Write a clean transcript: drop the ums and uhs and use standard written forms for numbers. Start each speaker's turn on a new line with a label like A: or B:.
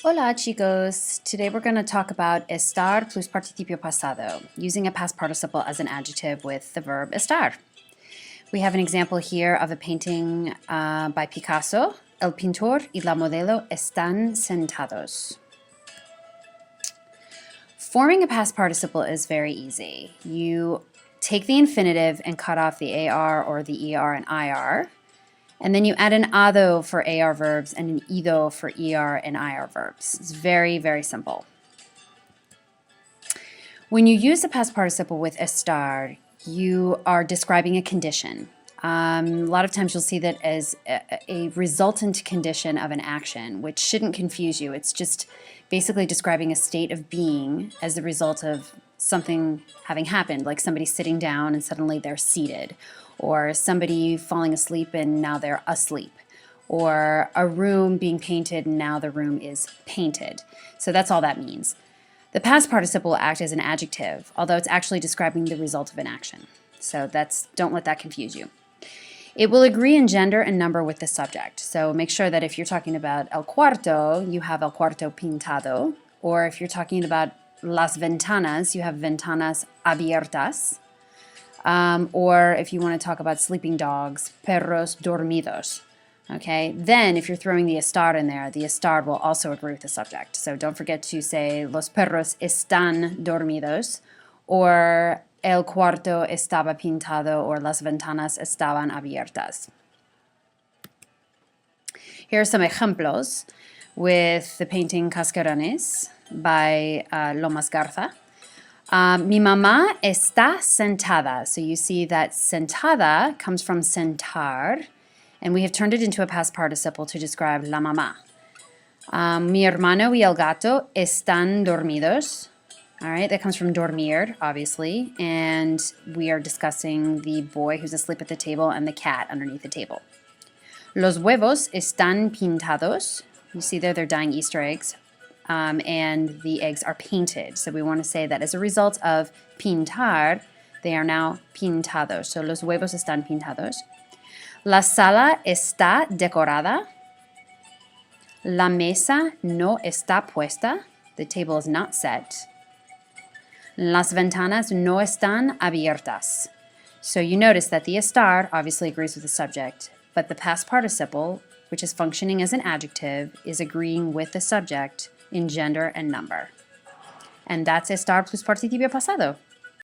A: Hola chicos! Today we're going to talk about estar plus participio pasado, using a past participle as an adjective with the verb estar. We have an example here of a painting by Picasso. El pintor y la modelo están sentados. Forming a past participle is very easy. You take the infinitive and cut off the AR or the ER and IR. And then you add an ado for AR verbs and an ido for ER and IR verbs. It's very, very simple. When you use the past participle with estar, you are describing a condition. A lot of times you'll see that as a resultant condition of an action, which shouldn't confuse you. It's just basically describing a state of being as the result of something having happened, like somebody sitting down and suddenly they're seated, or somebody falling asleep and now they're asleep, or a room being painted and now the room is painted. So that's all that means. The past participle will act as an adjective, although it's actually describing the result of an action. So don't let that confuse you. It will agree in gender and number with the subject. So make sure that if you're talking about el cuarto, you have el cuarto pintado, or if you're talking about las ventanas, you have ventanas abiertas. Or if you want to talk about sleeping dogs, perros dormidos. Okay, then if you're throwing the estar in there, the estar will also agree with the subject. So don't forget to say los perros están dormidos, or el cuarto estaba pintado, or las ventanas estaban abiertas. Here are some ejemplos with the painting Cascarones by Lomas Garza. Mi mamá está sentada. So you see that sentada comes from sentar, and we have turned it into a past participle to describe la mamá. Mi hermano y el gato están dormidos. All right, that comes from dormir, obviously, and we are discussing the boy who's asleep at the table and the cat underneath the table. Los huevos están pintados. You see there, they're dyeing Easter eggs. And the eggs are painted. So we want to say that as a result of pintar, they are now pintados. So los huevos están pintados. La sala está decorada. La mesa no está puesta. The table is not set. Las ventanas no están abiertas. So you notice that the estar obviously agrees with the subject, but the past participle, which is functioning as an adjective, is agreeing with the subject in gender and number. And that's estar plus participio pasado.